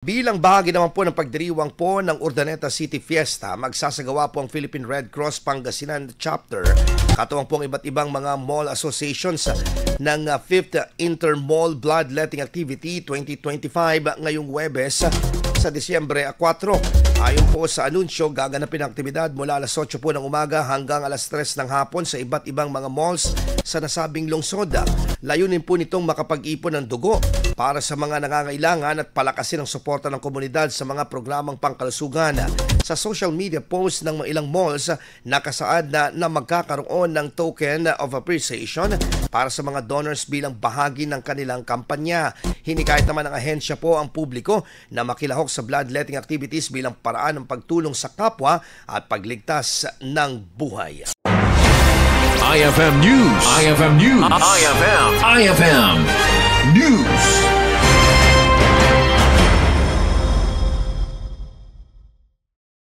Bilang bahagi naman po ng pagdiriwang po ng Urdaneta City Fiesta, magsasagawa po ang Philippine Red Cross Pangasinan Chapter. Katuwang po ang iba't ibang mga mall associations ng 5th Inter-Mall Bloodletting Activity 2025 ngayong Huwebes sa Disyembre 4. Ayon po sa anunsyo, gaganapin ang aktibidad mula alas 8 po ng umaga hanggang alas 3 ng hapon sa iba't ibang mga malls sa nasabing lungsod. Layunin po nitong makapag-ipon ng dugo para sa mga nangangailangan at palakasin ang suporta ng komunidad sa mga programang pangkalusugan. Sa social media post ng ilang malls, nakasaad na magkakaroon ng token of appreciation para sa mga donors bilang bahagi ng kanilang kampanya. Hinikayat naman ng ahensya po ang publiko na makilahok sa bloodletting activities bilang paraan ng pagtulong sa kapwa at pagligtas ng buhay. IFM News. IFM News. IFM News.